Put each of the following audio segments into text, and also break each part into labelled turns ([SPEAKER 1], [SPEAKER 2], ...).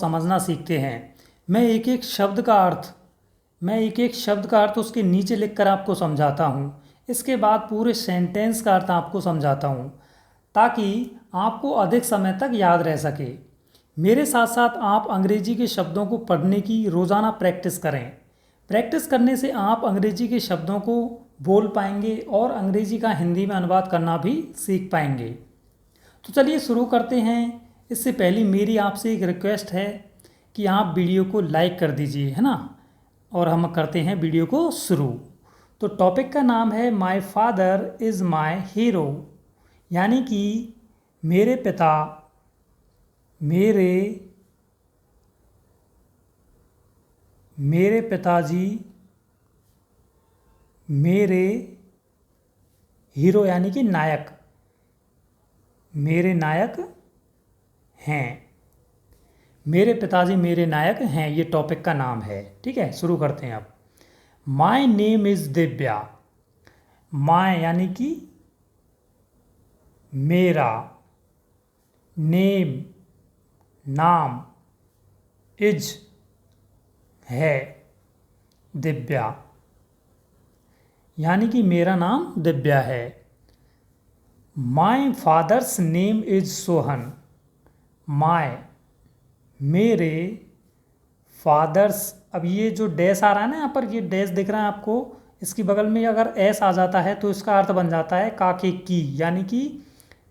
[SPEAKER 1] समझना सीखते हैं। मैं एक एक शब्द का अर्थ उसके नीचे लिखकर आपको समझाता हूँ। इसके बाद पूरे सेंटेंस का अर्थ आपको समझाता हूँ ताकि आपको अधिक समय तक याद रह सके। मेरे साथ साथ आप अंग्रेजी के शब्दों को पढ़ने की रोज़ाना प्रैक्टिस करें। प्रैक्टिस करने से आप अंग्रेजी के शब्दों को बोल पाएंगे और अंग्रेजी का हिंदी में अनुवाद करना भी सीख पाएंगे। तो चलिए शुरू करते हैं। इससे पहले मेरी आपसे एक रिक्वेस्ट है कि आप वीडियो को लाइक कर दीजिए, है ना। और हम करते हैं वीडियो को शुरू। तो टॉपिक का नाम है my father is my hero, यानी कि मेरे पिताजी मेरे हीरो यानी कि नायक, मेरे नायक हैं। मेरे पिताजी मेरे नायक हैं, ये टॉपिक का नाम है। ठीक है, शुरू करते हैं अब। My name is Divya. My यानी कि मेरा, नेम नाम, इज है, दिव्या यानी कि मेरा नाम दिव्या है। My father's name is Sohan. My मेरे फादर्स, अब ये जो डैश आ रहा है ना यहाँ पर, ये डैश दिख रहा है आपको, इसकी बगल में अगर एस आ जाता है तो इसका अर्थ बन जाता है काके की, यानी कि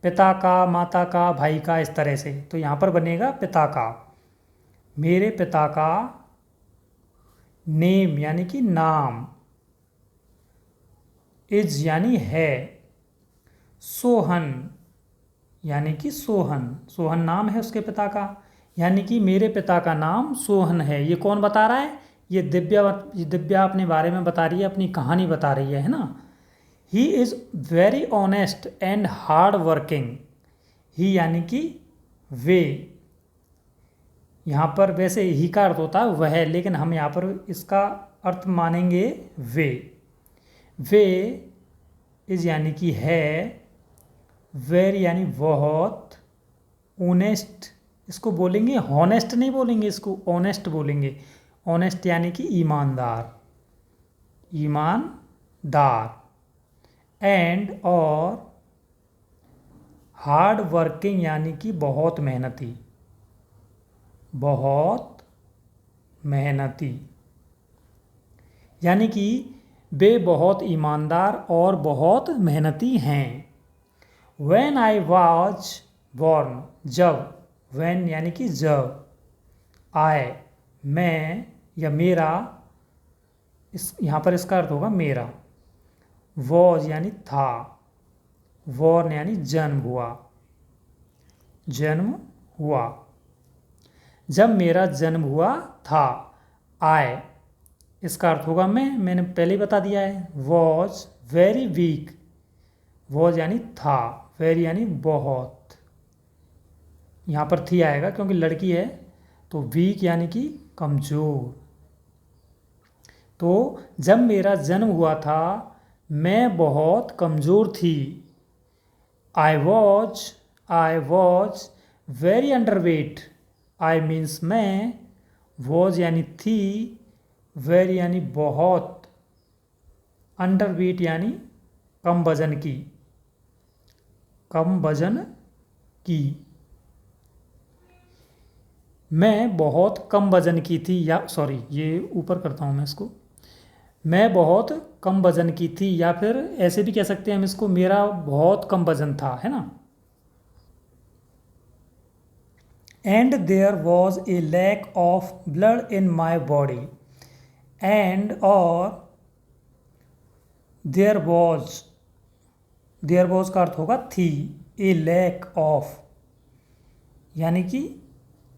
[SPEAKER 1] पिता का, माता का, भाई का, इस तरह से। तो यहाँ पर बनेगा पिता का। मेरे पिता का नेम यानी कि नाम, इज यानी है, सोहन यानी कि सोहन नाम है उसके पिता का, यानी कि मेरे पिता का नाम सोहन है। ये कौन बता रहा है? ये दिव्या अपने बारे में बता रही है, अपनी कहानी बता रही है ना। He is very honest and hard working. He यानी कि वे, यहाँ पर वैसे ही का अर्थ होता है वह, लेकिन हम यहाँ पर इसका अर्थ मानेंगे वे। इज यानी कि है, वेरी यानी बहुत, ऑनेस्ट इसको बोलेंगे, हॉनेस्ट नहीं बोलेंगे, इसको ऑनेस्ट बोलेंगे। ऑनेस्ट यानी कि ईमानदार, एंड और हार्ड वर्किंग यानी कि बहुत मेहनती, यानी कि वे बहुत ईमानदार और बहुत मेहनती हैं। When I was born, जब, when यानी कि जब, I मैं या मेरा, इस यहाँ पर इसका अर्थ होगा मेरा। was यानी था, born यानी जन्म हुआ। जब मेरा जन्म हुआ था, I इसका अर्थ होगा मैंने पहले ही बता दिया है। was very weak, was यानी था, very यानी बहुत, यहाँ पर थी आएगा क्योंकि लड़की है, तो वीक यानी कि कमज़ोर। तो जब मेरा जन्म हुआ था मैं बहुत कमज़ोर थी। I was very underweight. I means मैं, वॉज यानी थी, वेरी यानी बहुत, अंडरवेट यानी कम वजन की। मैं बहुत कम वजन की थी, या सॉरी ये ऊपर करता हूँ मैं इसको, मैं बहुत कम वजन की थी, या फिर ऐसे भी कह सकते हैं हम इसको, मेरा बहुत कम वजन था, है ना। And there was a lack of blood in my body. And और देयर वॉज का अर्थ होगा थी, ए लैक ऑफ यानी कि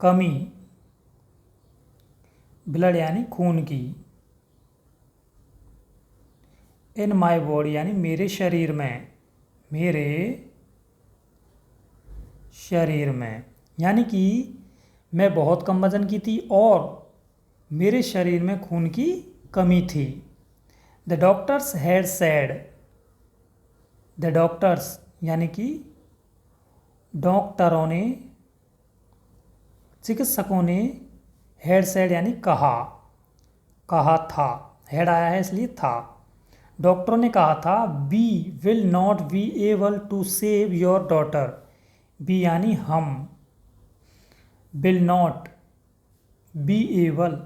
[SPEAKER 1] कमी, ब्लड यानी खून की, इन माई बॉडी यानी मेरे शरीर में, यानी कि मैं बहुत कम वजन की थी और मेरे शरीर में खून की कमी थी। The doctors had said, the doctors यानी कि डॉक्टरों ने, चिकित्सकों ने हैड सेड यानी कहा, कहा था, हैड आया है इसलिए था। डॉक्टरों ने कहा था we will not be able to save your daughter, be यानी हम, will not be able,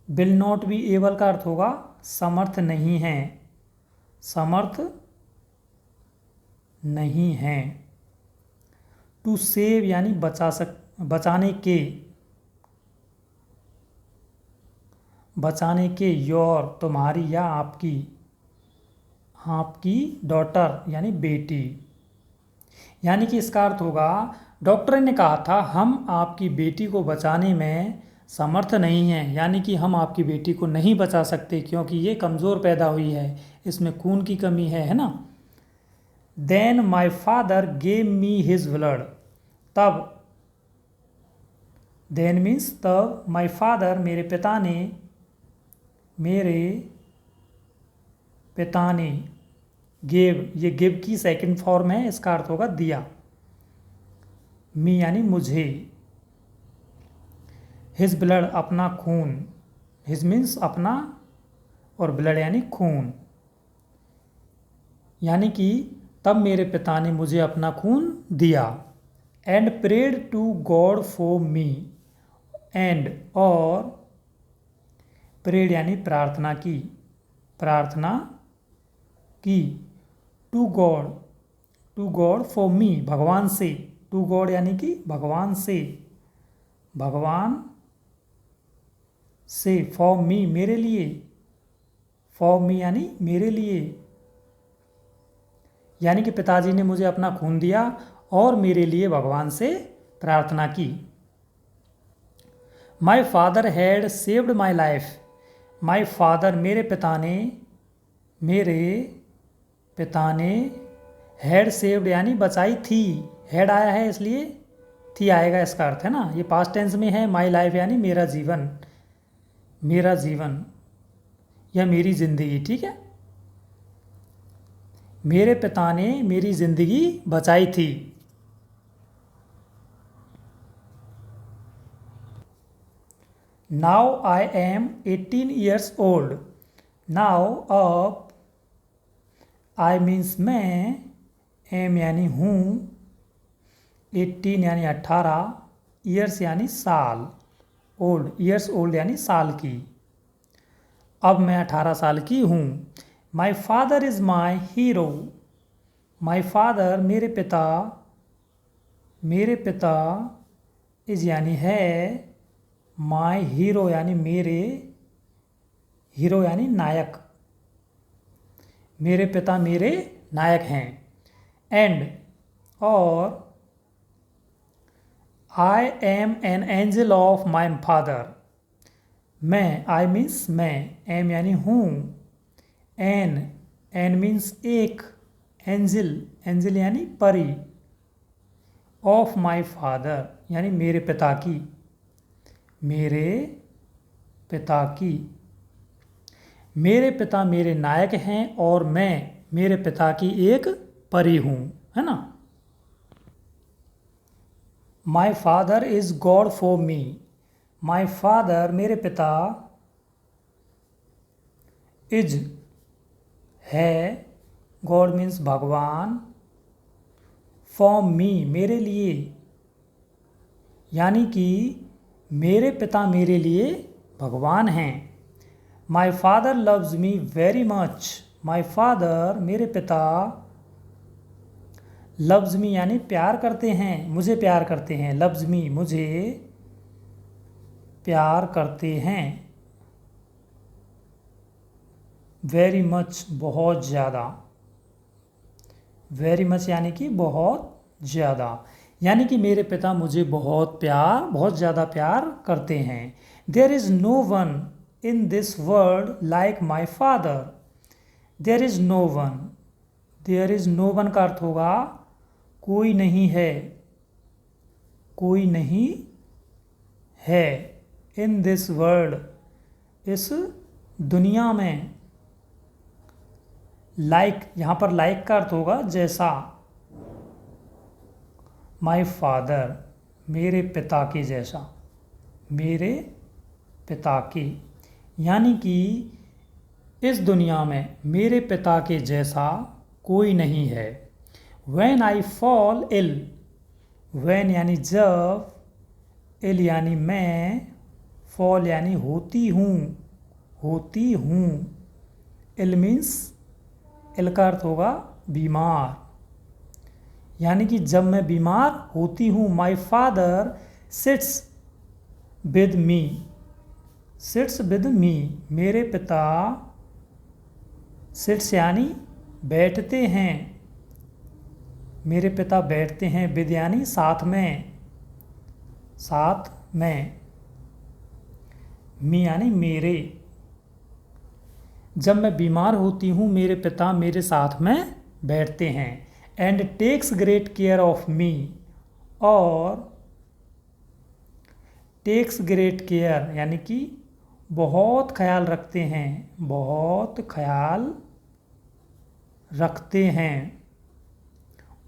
[SPEAKER 1] will not be able का अर्थ होगा समर्थ नहीं है, समर्थ नहीं है। टू सेव यानी बचाने के, बचाने के, योर तुम्हारी या आपकी, आपकी डॉटर यानी बेटी। यानी कि इसका अर्थ होगा डॉक्टर ने कहा था हम आपकी बेटी को बचाने में समर्थ नहीं हैं, यानी कि हम आपकी बेटी को नहीं बचा सकते क्योंकि ये कमज़ोर पैदा हुई है, इसमें खून की कमी है ना। Then my father gave me his blood, तब, देन मीन्स तब, माई फादर मेरे पिता ने, मेरे पिता ने, गेव, ये गिव की सेकंड फॉर्म है, इसका अर्थ होगा दिया, मी यानी मुझे, हिज ब्लड अपना खून, हिज मीन्स अपना और ब्लड यानी खून, यानी कि तब मेरे पिता ने मुझे अपना खून दिया। And prayed to God for me, and और प्रेड यानी प्रार्थना की, प्रार्थना की, to God, to God for me भगवान से, टू गॉड यानी कि भगवान से, भगवान से, फॉर मी मेरे लिए, फॉर मी यानी मेरे लिए, यानी कि पिताजी ने मुझे अपना खून दिया और मेरे लिए भगवान से प्रार्थना की। माई father had saved my life, my father मेरे पिता ने, मेरे पिता ने, हैड सेव्ड यानी बचाई थी, हैड आया है इसलिए थी आएगा, इसका अर्थ है ना, ये पास्ट टेंस में है। माई लाइफ यानी मेरा जीवन, मेरा जीवन या मेरी ज़िंदगी, ठीक है। मेरे पिता ने मेरी ज़िंदगी बचाई थी। Now I am 18 years old, now अब, आई मीन्स मैं, एम यानी हूँ, 18 यानी 18, ईयर्स यानी साल, ओल्ड, ईयर्स ओल्ड यानी साल की, अब मैं 18 साल की हूँ। My father is my hero, my father मेरे पिता, मेरे पिता, इज़ यानी है, माई हीरो यानी मेरे, हीरो यानी नायक, मेरे पिता मेरे नायक हैं। एंड और I am an angel of my father, मैं, आई मीन्स मैं, एम यानी हूँ, एन, एन मीन्स एक, एंजल, एंजल यानी परी, ऑफ माई फादर यानी मेरे पिता की, मेरे पिता की, मेरे पिता मेरे नायक हैं और मैं मेरे पिता की एक परी हूँ, है ना। My father is God for me, my father मेरे पिता, इज है, गॉड मीन्स भगवान, फॉर मी मेरे लिए, यानी कि मेरे पिता मेरे लिए भगवान हैं। My father loves me very much, my father मेरे पिता, लव्स मी यानी प्यार करते हैं, मुझे प्यार करते हैं, लव्स मी मुझे प्यार करते हैं, वेरी मच बहुत ज़्यादा, वेरी मच यानी कि बहुत ज़्यादा, यानी कि मेरे पिता मुझे बहुत प्यार, बहुत ज़्यादा प्यार करते हैं। There is no one in this world like my father, there is no one, there is no one का अर्थ होगा कोई नहीं है, कोई नहीं है, इन दिस वर्ल्ड इस दुनिया में, लाइक यहाँ पर लाइक का अर्थ होगा जैसा, माई फादर मेरे पिता के जैसा, मेरे पिता के, यानी कि इस दुनिया में मेरे पिता के जैसा कोई नहीं है। When I fall ill, when यानी जब, ill यानी मैं, fall यानी होती हूँ, होती हूँ, ill means, ill का अर्थ होगा बीमार, यानी कि जब मैं बीमार होती हूँ। My father sits with me, sits with me, मेरे पिता, सिट्स यानी बैठते हैं, मेरे पिता बैठते हैं, विद यानी साथ में, साथ में, मी यानी मेरे, जब मैं बीमार होती हूँ मेरे पिता मेरे साथ में बैठते हैं। And takes great care of me, और टेक्स ग्रेट केयर यानी कि बहुत ख्याल रखते हैं, बहुत ख्याल रखते हैं,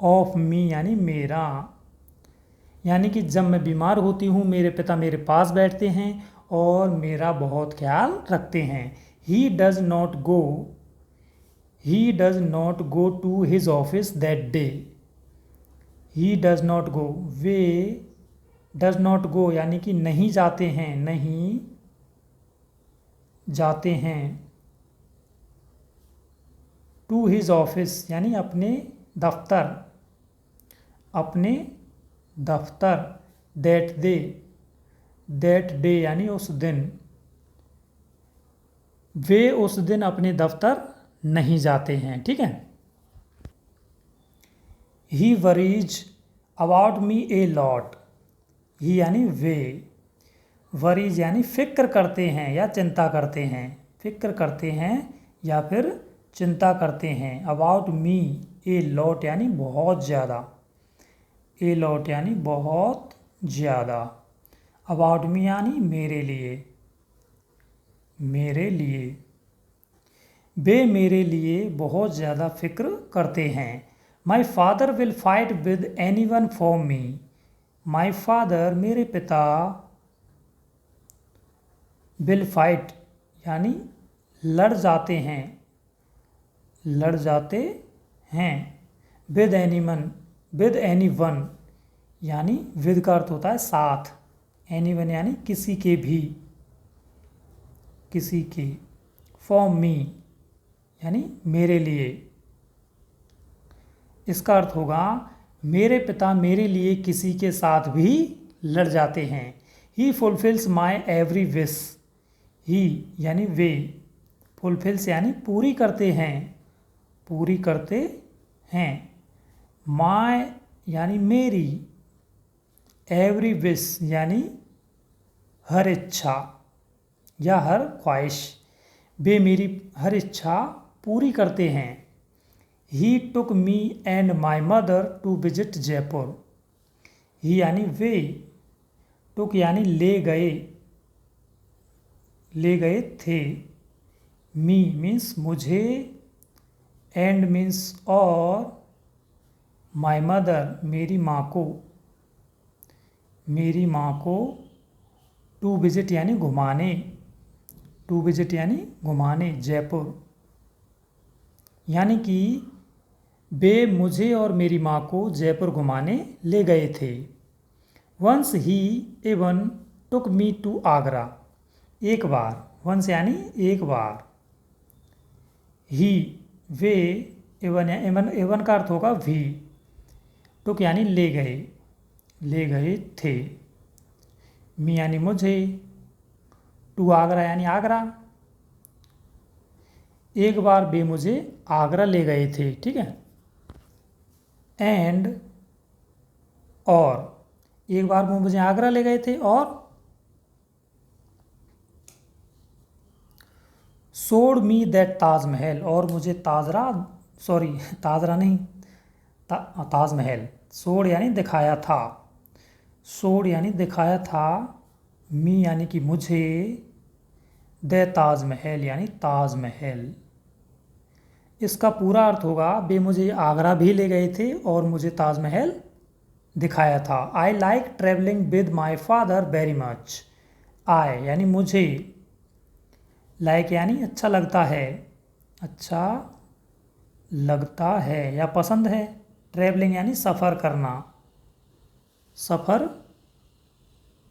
[SPEAKER 1] ऑफ मी यानी मेरा, यानी कि जब मैं बीमार होती हूँ मेरे पिता मेरे पास बैठते हैं और मेरा बहुत ख्याल रखते हैं। He does not go, he does not go to his office that day, he does not go, way does not go यानी कि नहीं जाते हैं, नहीं जाते हैं, to his office यानी अपने दफ्तर, अपने दफ्तर, that day यानी उस दिन, वे उस दिन अपने दफ्तर नहीं जाते हैं। ठीक है। He worries about me a lot, he यानी वे, वरीज यानी फिक्र करते हैं या चिंता करते हैं, फिक्र करते हैं या फिर चिंता करते हैं। अबाउट मी ए लॉट यानी बहुत ज़्यादा, ए लॉट यानी बहुत ज़्यादा, अबाउट मी यानी मेरे लिए, मेरे लिए, वे मेरे लिए बहुत ज़्यादा फिक्र करते हैं। My father will fight with any one for me, my father मेरे पिता, विल फाइट यानी लड़ जाते हैं, लड़ जाते हैं, विद एनी वन यानी विद का अर्थ होता है साथ, एनी वन यानी किसी के भी, किसी के, फॉर मी यानी मेरे लिए। इसका अर्थ होगा मेरे पिता मेरे लिए किसी के साथ भी लड़ जाते हैं। He fulfils my every wish, ही यानी वे, फुलफिल्स यानी पूरी करते हैं, पूरी करते हैं, माई यानी मेरी, एवरी विश यानी हर इच्छा या हर ख्वाहिश, वे मेरी हर इच्छा पूरी करते हैं। He took me and my mother to visit Jaipur, he यानी वे, टुक यानी ले गए, ले गए थे, मी मीन्स मुझे, एंड मीन्स और, माई मदर मेरी माँ को, मेरी माँ को, टू विजिट यानी घुमाने, टू विजिट यानी घुमाने जयपुर, यानी कि वे मुझे और मेरी माँ को जयपुर घुमाने ले गए थे। Once he even took me to Agra, एक बार, वंस यानी एक बार, ही वे, एवन का अर्थ होगा भी, टुक यानी ले गए, ले गए थे, मी यानी मुझे, टू आगरा यानी आगरा, एक बार वे मुझे आगरा ले गए थे। ठीक है। एंड और, एक बार वो मुझे आगरा ले गए थे, और शोड मी दैट ताजमहल, और मुझे ताजरा नहीं, ताजमहल, शोड यानी दिखाया था, शोड यानी दिखाया था, मी यानी कि मुझे, द ताजमहल यानी ताजमहल। इसका पूरा अर्थ होगा वे मुझे आगरा भी ले गए थे और मुझे ताजमहल दिखाया था। I like travelling with my father very much. I यानी मुझे, लाइक यानी अच्छा लगता है, अच्छा लगता है या पसंद है। ट्रैवलिंग यानी सफ़र करना, सफ़र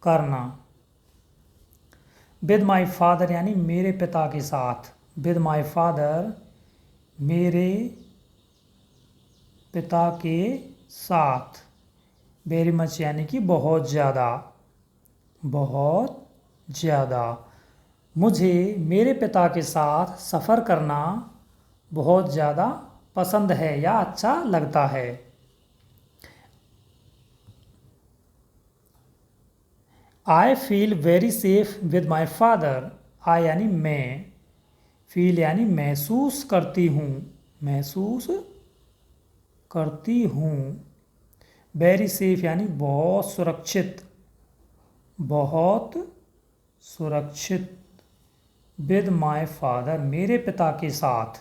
[SPEAKER 1] करना। विद माई फादर यानी मेरे पिता के साथ, विद माई फादर मेरे पिता के साथ। वेरी मच यानी कि बहुत ज़्यादा, बहुत ज़्यादा। मुझे मेरे पिता के साथ सफ़र करना बहुत ज़्यादा पसंद है या अच्छा लगता है। I feel very safe with my father. I यानी मैं, फील यानी महसूस करती हूँ, महसूस करती हूँ। वेरी सेफ यानी बहुत सुरक्षित, बहुत सुरक्षित। विद माई फादर मेरे पिता के साथ,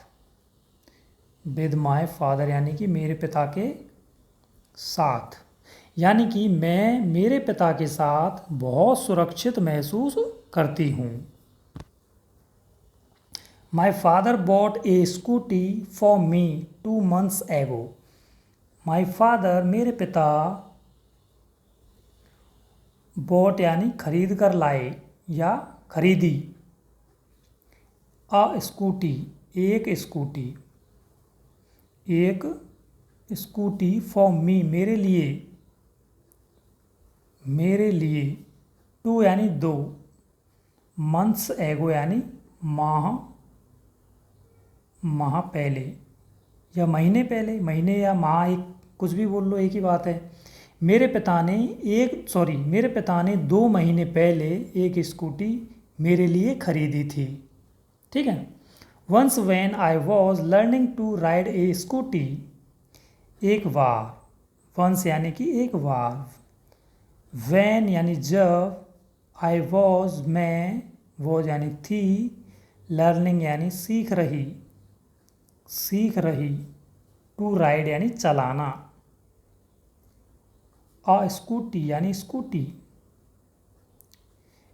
[SPEAKER 1] विद माई फादर यानी कि मेरे पिता के साथ, यानी कि मैं मेरे पिता के साथ बहुत सुरक्षित महसूस करती हूँ। My father bot A scooty for me 2 months एगो। माई फादर मेरे पिता, बॉट यानी खरीद कर लाए या खरीदी, अ स्कूटी एक स्कूटी, एक स्कूटी फॉर मी मेरे लिए, मेरे लिए। 2 यानी 2, मंथ्स एगो यानी माह, माह पहले या महीने पहले, महीने या माह एक कुछ भी बोल लो एक ही बात है। मेरे पिता ने मेरे पिता ने 2 महीने पहले एक स्कूटी मेरे लिए खरीदी थी। ठीक है। Once when I was learning to ride a scooty. एक बार, वंस यानी कि एक बार, व्हेन यानी जब, आई वॉज मैं, वॉज यानी थी, लर्निंग यानी सीख रही, सीख रही, टू राइड यानी चलाना, अ स्कूटी यानी स्कूटी।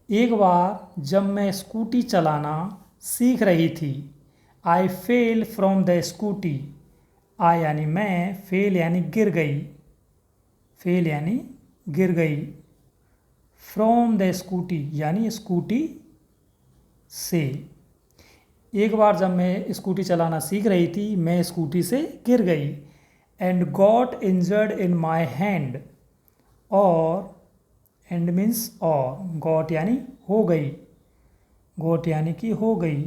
[SPEAKER 1] एक बार जब मैं स्कूटी चलाना सीख रही थी, आई फेल फ्रॉम द स्कूटी। आई यानी मैं, फेल यानी गिर गई, फेल यानी गिर गई, फ्रॉम द स्कूटी यानी स्कूटी से। एक बार जब मैं स्कूटी चलाना सीख रही थी, मैं स्कूटी से गिर गई। And got injured in my hand. और एंड मीन्स और, गॉट यानी हो गई, गॉट यानी कि हो गई,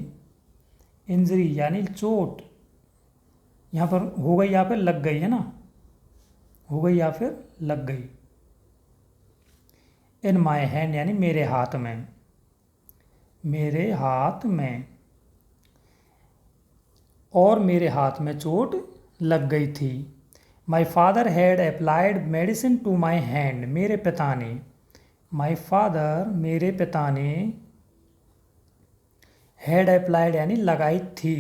[SPEAKER 1] इंजरी यानी चोट, यहाँ पर हो गई या फिर लग गई है ना, हो गई या फिर लग गई। इन माई हैंड यानी मेरे हाथ में, मेरे हाथ में, और मेरे हाथ में चोट लग गई थी। My father had applied medicine to my hand. मेरे पिता ने, माई फादर मेरे पिता ने, हैड अप्लाइड यानी लगाई थी,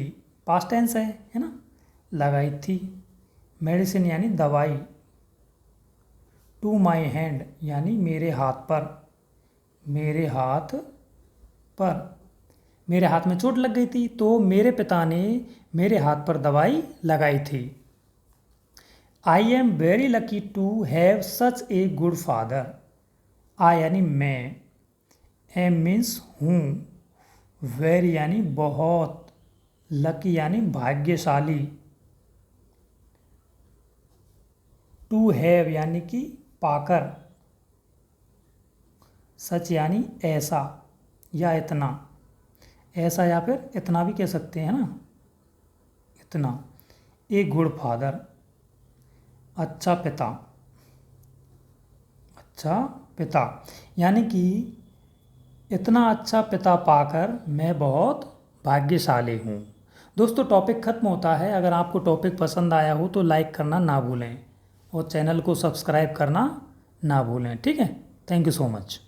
[SPEAKER 1] पास्ट टेंस है ना, लगाई थी। मेडिसिन यानी दवाई, टू माई हैंड यानी मेरे हाथ पर, मेरे हाथ पर, मेरे हाथ में चोट लग गई थी तो मेरे पिता ने मेरे हाथ पर दवाई लगाई थी। I am very lucky to have such a good father. I यानी मैं, एम मीन्स हूँ, वेरी यानी बहुत, लकी यानी भाग्यशाली, टू हैव यानी कि पाकर, सच यानी ऐसा या इतना, ऐसा या फिर इतना भी कह सकते हैं ना, इतना। ए गुड फादर अच्छा पिता, अच्छा पिता, यानी कि इतना अच्छा पिता पाकर मैं बहुत भाग्यशाली हूँ। दोस्तों टॉपिक ख़त्म होता है। अगर आपको टॉपिक पसंद आया हो तो लाइक करना ना भूलें और चैनल को सब्सक्राइब करना ना भूलें। ठीक है, थैंक यू सो मच।